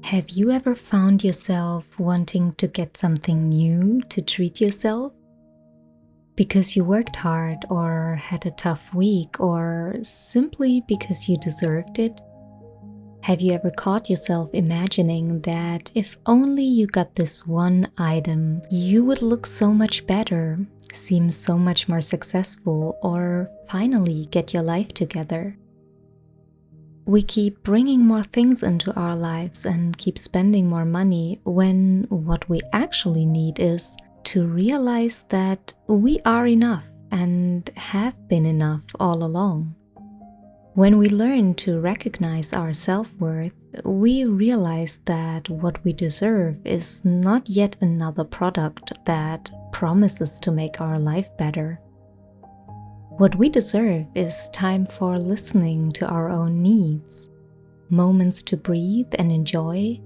Have you ever found yourself wanting to get something new to treat yourself? Because you worked hard or had a tough week or simply because you deserved it? Have you ever caught yourself imagining that if only you got this one item, you would look so much better, seem so much more successful, or finally get your life together? We keep bringing more things into our lives and keep spending more money when what we actually need is to realize that we are enough and have been enough all along. When we learn to recognize our self-worth, we realize that what we deserve is not yet another product that promises to make our life better. What we deserve is time for listening to our own needs, moments to breathe and enjoy,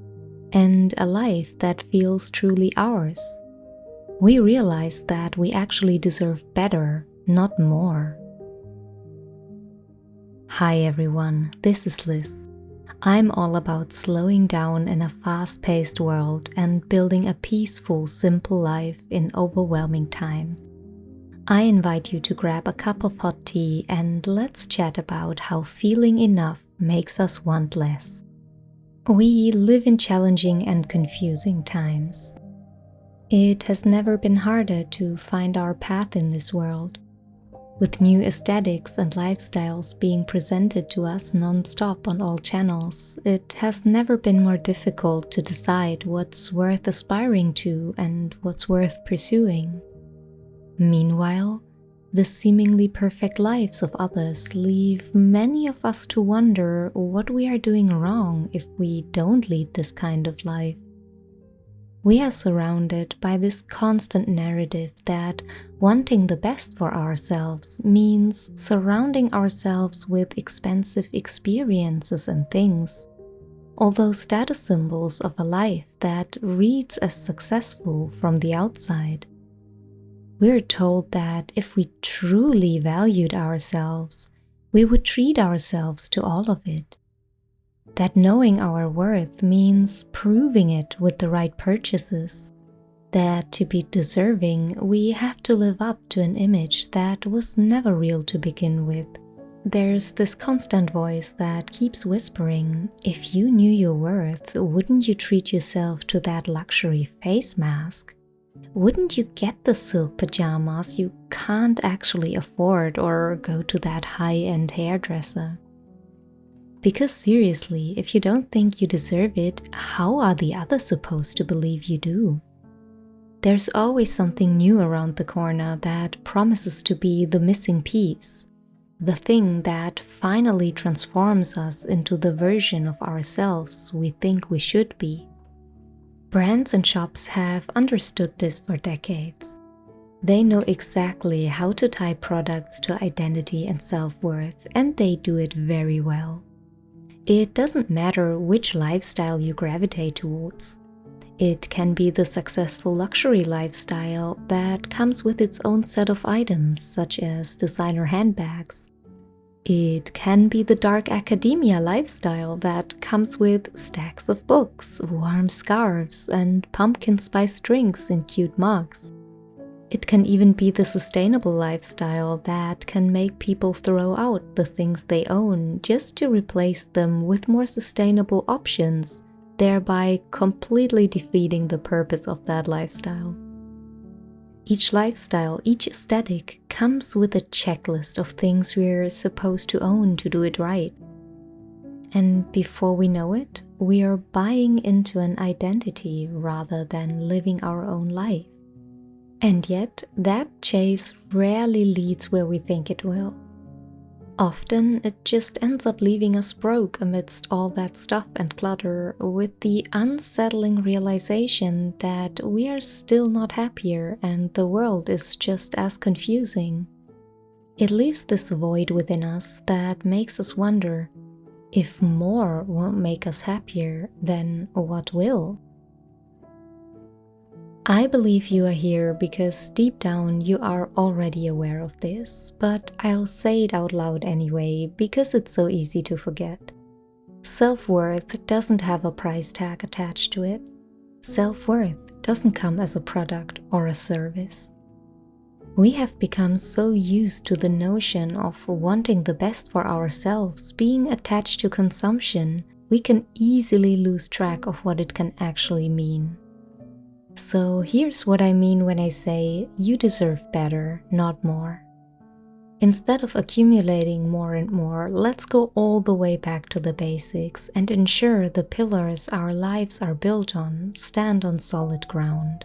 and a life that feels truly ours. We realize that we actually deserve better, not more. Hi everyone, this is Liz. I'm all about slowing down in a fast-paced world and building a peaceful, simple life in overwhelming times. I invite you to grab a cup of hot tea and let's chat about how feeling enough makes us want less. We live in challenging and confusing times. It has never been harder to find our path in this world. With new aesthetics and lifestyles being presented to us non-stop on all channels, it has never been more difficult to decide what's worth aspiring to and what's worth pursuing. Meanwhile, the seemingly perfect lives of others leave many of us to wonder what we are doing wrong if we don't lead this kind of life. We are surrounded by this constant narrative that wanting the best for ourselves means surrounding ourselves with expensive experiences and things, although status symbols of a life that reads as successful from the outside. We're told that if we truly valued ourselves, we would treat ourselves to all of it. That knowing our worth means proving it with the right purchases. That to be deserving, we have to live up to an image that was never real to begin with. There's this constant voice that keeps whispering, if you knew your worth, wouldn't you treat yourself to that luxury face mask? Wouldn't you get the silk pajamas you can't actually afford or go to that high-end hairdresser? Because seriously, if you don't think you deserve it, how are the others supposed to believe you do? There's always something new around the corner that promises to be the missing piece, the thing that finally transforms us into the version of ourselves we think we should be. Brands and shops have understood this for decades. They know exactly how to tie products to identity and self-worth, and they do it very well. It doesn't matter which lifestyle you gravitate towards. It can be the successful luxury lifestyle that comes with its own set of items, such as designer handbags. It can be the dark academia lifestyle that comes with stacks of books, warm scarves, and pumpkin spice drinks in cute mugs. It can even be the sustainable lifestyle that can make people throw out the things they own just to replace them with more sustainable options, thereby completely defeating the purpose of that lifestyle. Each lifestyle, each aesthetic comes with a checklist of things we're supposed to own to do it right. And before we know it, we are buying into an identity rather than living our own life. And yet, that chase rarely leads where we think it will. Often, it just ends up leaving us broke amidst all that stuff and clutter, with the unsettling realization that we are still not happier and the world is just as confusing. It leaves this void within us that makes us wonder, if more won't make us happier, then what will? I believe you are here because deep down you are already aware of this, but I'll say it out loud anyway because it's so easy to forget. Self-worth doesn't have a price tag attached to it. Self-worth doesn't come as a product or a service. We have become so used to the notion of wanting the best for ourselves being attached to consumption, we can easily lose track of what it can actually mean. So here's what I mean when I say you deserve better, not more. Instead of accumulating more and more, let's go all the way back to the basics and ensure the pillars our lives are built on stand on solid ground.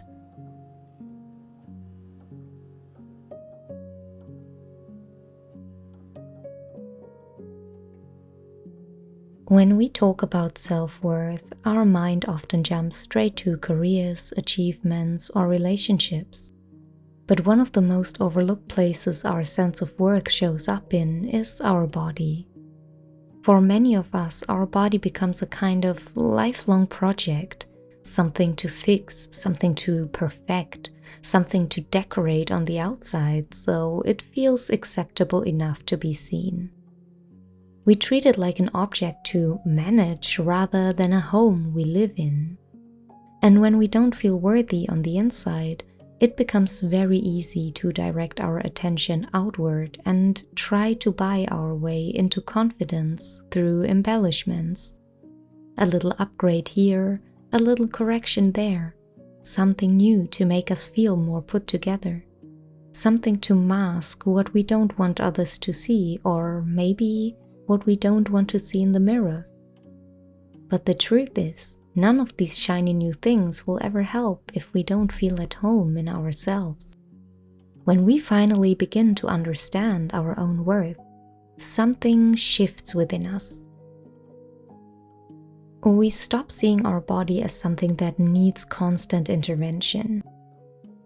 When we talk about self-worth, our mind often jumps straight to careers, achievements, or relationships. But one of the most overlooked places our sense of worth shows up in is our body. For many of us, our body becomes a kind of lifelong project, something to fix, something to perfect, something to decorate on the outside so it feels acceptable enough to be seen. We treat it like an object to manage rather than a home we live in. And when we don't feel worthy on the inside, it becomes very easy to direct our attention outward and try to buy our way into confidence through embellishments. A little upgrade here, a little correction there, something new to make us feel more put together, something to mask what we don't want others to see, or maybe what we don't want to see in the mirror. But the truth is, none of these shiny new things will ever help if we don't feel at home in ourselves. When we finally begin to understand our own worth, something shifts within us. We stop seeing our body as something that needs constant intervention.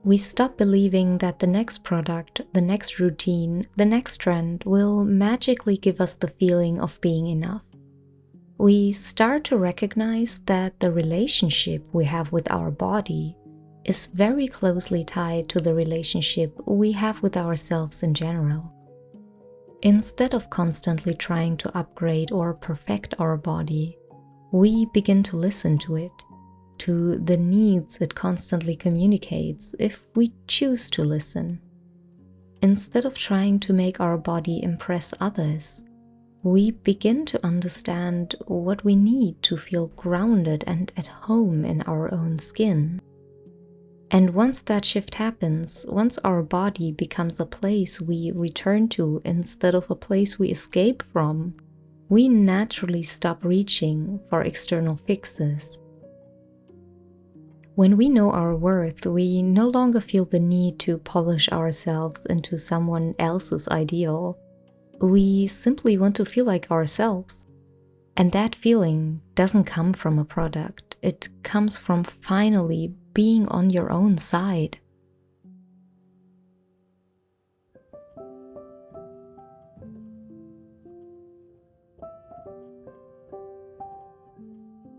We stop believing that the next product, the next routine, the next trend will magically give us the feeling of being enough. We start to recognize that the relationship we have with our body is very closely tied to the relationship we have with ourselves in general. Instead of constantly trying to upgrade or perfect our body, we begin to listen to it, to the needs it constantly communicates if we choose to listen. Instead of trying to make our body impress others, we begin to understand what we need to feel grounded and at home in our own skin. And once that shift happens, once our body becomes a place we return to instead of a place we escape from, we naturally stop reaching for external fixes. When we know our worth, we no longer feel the need to polish ourselves into someone else's ideal. We simply want to feel like ourselves. And that feeling doesn't come from a product. It comes from finally being on your own side.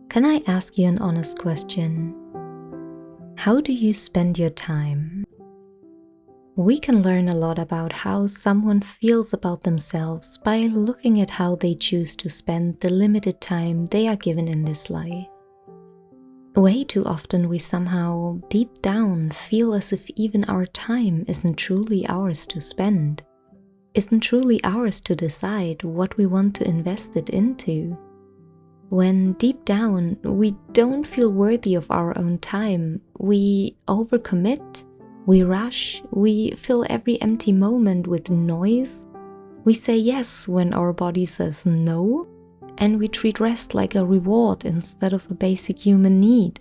Can I ask you an honest question? How do you spend your time? We can learn a lot about how someone feels about themselves by looking at how they choose to spend the limited time they are given in this life. Way too often we somehow, deep down, feel as if even our time isn't truly ours to spend, isn't truly ours to decide what we want to invest it into. When deep down we don't feel worthy of our own time, we overcommit, we rush, we fill every empty moment with noise, we say yes when our body says no, and we treat rest like a reward instead of a basic human need.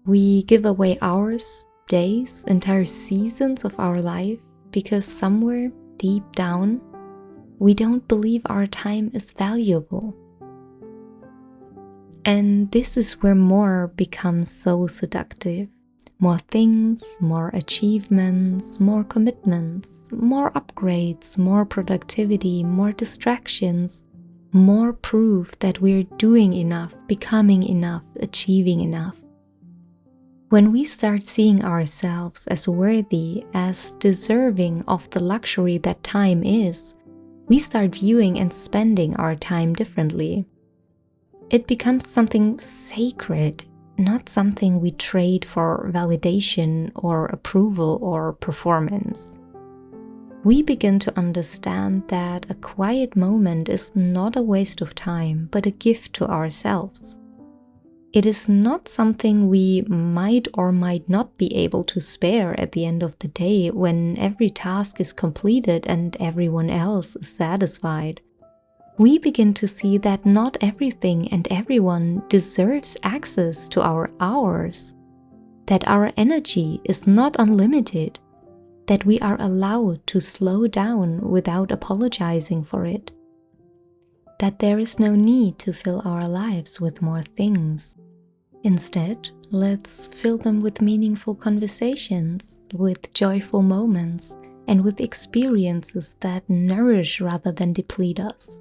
We give away hours, days, entire seasons of our life because somewhere deep down, we don't believe our time is valuable. And this is where more becomes so seductive. More things, more achievements, more commitments, more upgrades, more productivity, more distractions, more proof that we're doing enough, becoming enough, achieving enough. When we start seeing ourselves as worthy, as deserving of the luxury that time is, we start viewing and spending our time differently. It becomes something sacred, not something we trade for validation or approval or performance. We begin to understand that a quiet moment is not a waste of time, but a gift to ourselves. It is not something we might or might not be able to spare at the end of the day when every task is completed and everyone else is satisfied. We begin to see that not everything and everyone deserves access to our hours, that our energy is not unlimited, that we are allowed to slow down without apologizing for it, that there is no need to fill our lives with more things. Instead, let's fill them with meaningful conversations, with joyful moments, and with experiences that nourish rather than deplete us.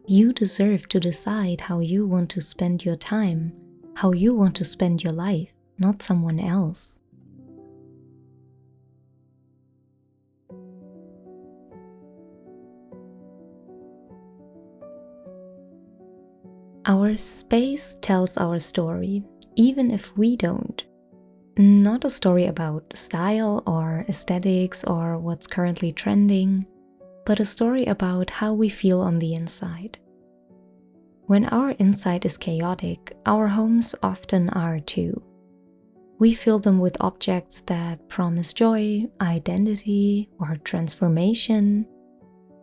You deserve to decide how you want to spend your time, how you want to spend your life, not someone else. Our space tells our story, even if we don't. Not a story about style or aesthetics or what's currently trending, but a story about how we feel on the inside. When our inside is chaotic, our homes often are too. We fill them with objects that promise joy, identity, or transformation.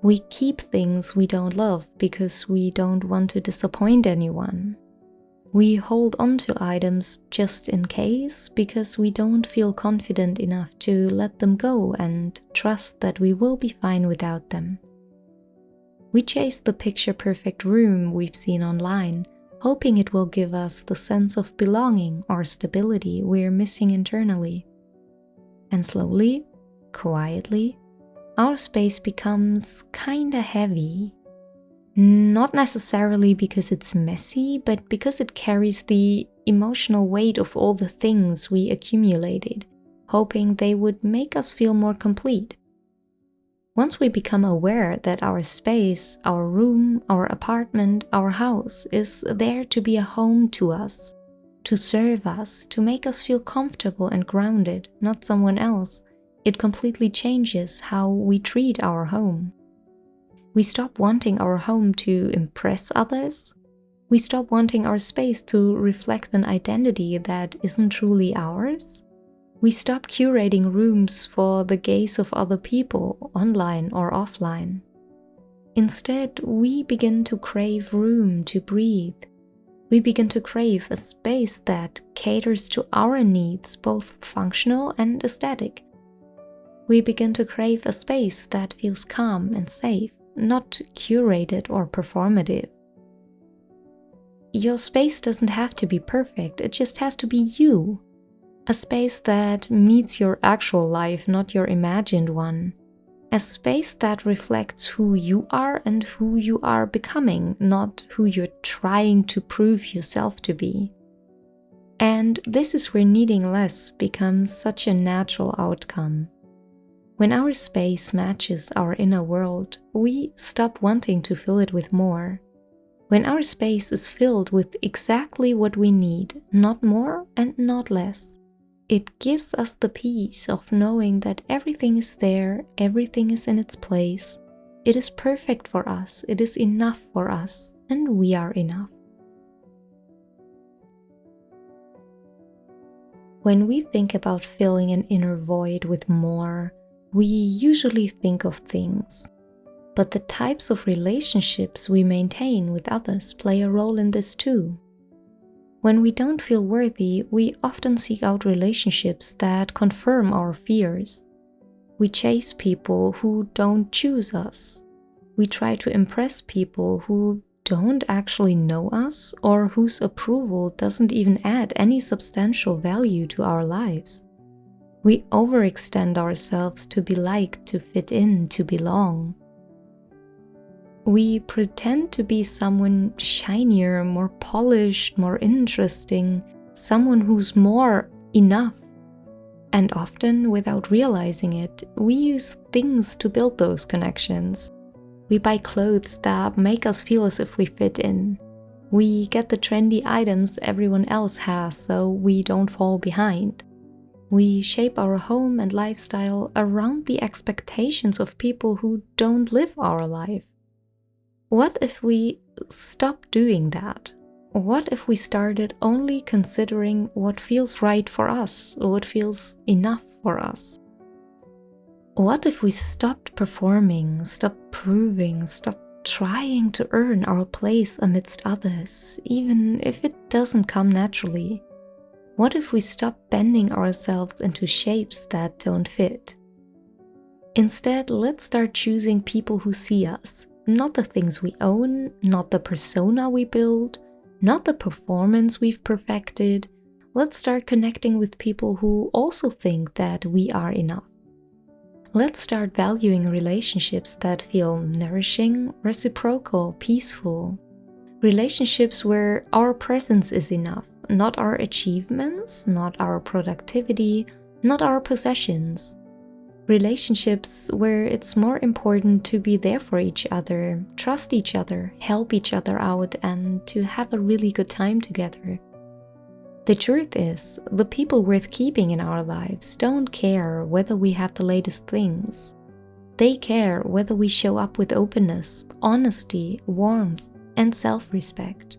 We keep things we don't love because we don't want to disappoint anyone. We hold on to items just in case because we don't feel confident enough to let them go and trust that we will be fine without them. We chase the picture-perfect room we've seen online, hoping it will give us the sense of belonging or stability we're missing internally. And slowly, quietly, our space becomes kinda heavy. Not necessarily because it's messy, but because it carries the emotional weight of all the things we accumulated, hoping they would make us feel more complete. Once we become aware that our space, our room, our apartment, our house is there to be a home to us, to serve us, to make us feel comfortable and grounded, not someone else, it completely changes how we treat our home. We stop wanting our home to impress others. We stop wanting our space to reflect an identity that isn't truly ours. We stop curating rooms for the gaze of other people, online or offline. Instead, we begin to crave room to breathe. We begin to crave a space that caters to our needs, both functional and aesthetic. We begin to crave a space that feels calm and safe, not curated or performative. Your space doesn't have to be perfect, it just has to be you. A space that meets your actual life, not your imagined one. A space that reflects who you are and who you are becoming, not who you're trying to prove yourself to be. And this is where needing less becomes such a natural outcome. When our space matches our inner world, we stop wanting to fill it with more. When our space is filled with exactly what we need, not more and not less, it gives us the peace of knowing that everything is there, everything is in its place, it is perfect for us, it is enough for us, and we are enough. When we think about filling an inner void with more, we usually think of things. But the types of relationships we maintain with others play a role in this too. When we don't feel worthy, we often seek out relationships that confirm our fears. We chase people who don't choose us. We try to impress people who don't actually know us or whose approval doesn't even add any substantial value to our lives. We overextend ourselves to be liked, to fit in, to belong. We pretend to be someone shinier, more polished, more interesting, someone who's more enough. And often, without realizing it, we use things to build those connections. We buy clothes that make us feel as if we fit in. We get the trendy items everyone else has so we don't fall behind. We shape our home and lifestyle around the expectations of people who don't live our life. What if we stop doing that? What if we started only considering what feels right for us, or what feels enough for us? What if we stopped performing, stopped proving, stopped trying to earn our place amidst others, even if it doesn't come naturally? What if we stop bending ourselves into shapes that don't fit? Instead, let's start choosing people who see us, not the things we own, not the persona we build, not the performance we've perfected. Let's start connecting with people who also think that we are enough. Let's start valuing relationships that feel nourishing, reciprocal, peaceful. Relationships where our presence is enough, not our achievements, not our productivity, not our possessions. Relationships where it's more important to be there for each other, trust each other, help each other out, and to have a really good time together. The truth is, the people worth keeping in our lives don't care whether we have the latest things. They care whether we show up with openness, honesty, warmth, and self-respect.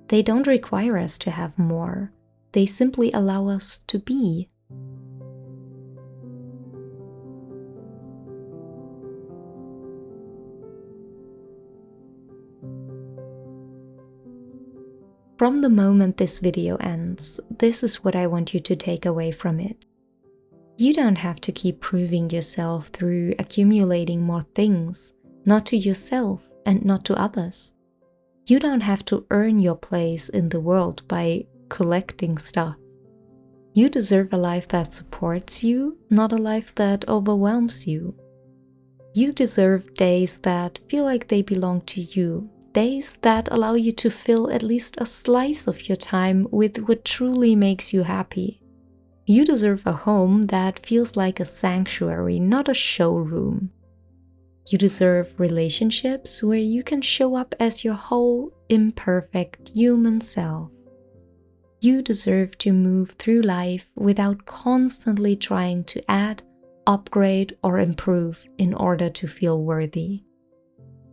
They don't require us to have more. They simply allow us to be. From the moment this video ends, this is what I want you to take away from it. You don't have to keep proving yourself through accumulating more things, not to yourself and not to others. You don't have to earn your place in the world by collecting stuff. You deserve a life that supports you, not a life that overwhelms you. You deserve days that feel like they belong to you. Days that allow you to fill at least a slice of your time with what truly makes you happy. You deserve a home that feels like a sanctuary, not a showroom. You deserve relationships where you can show up as your whole, imperfect human self. You deserve to move through life without constantly trying to add, upgrade, or improve in order to feel worthy.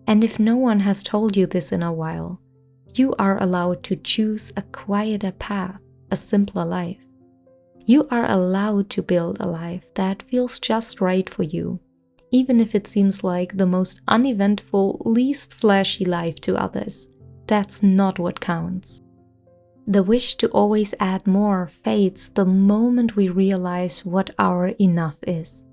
And if no one has told you this in a while, you are allowed to choose a quieter path, a simpler life. You are allowed to build a life that feels just right for you, even if it seems like the most uneventful, least flashy life to others. That's not what counts. The wish to always add more fades the moment we realize what our enough is.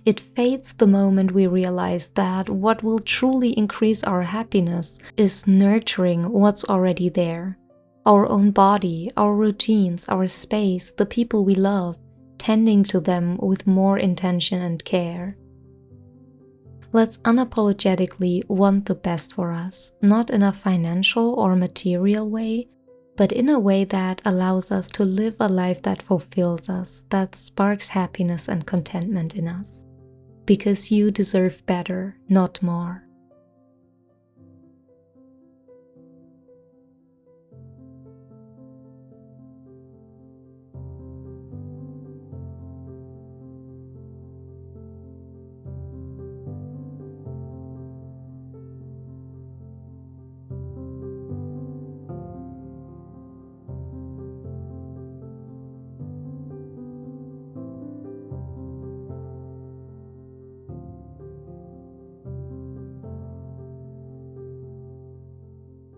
It fades the moment we realize that what will truly increase our happiness is nurturing what's already there. Our own body, our routines, our space, the people we love, tending to them with more intention and care. Let's unapologetically want the best for us, not in a financial or material way, but in a way that allows us to live a life that fulfills us, that sparks happiness and contentment in us. Because you deserve better, not more.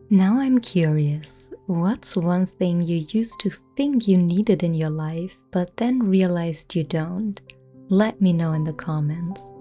Now I'm curious, what's one thing you used to think you needed in your life, but then realized you don't? Let me know in the comments.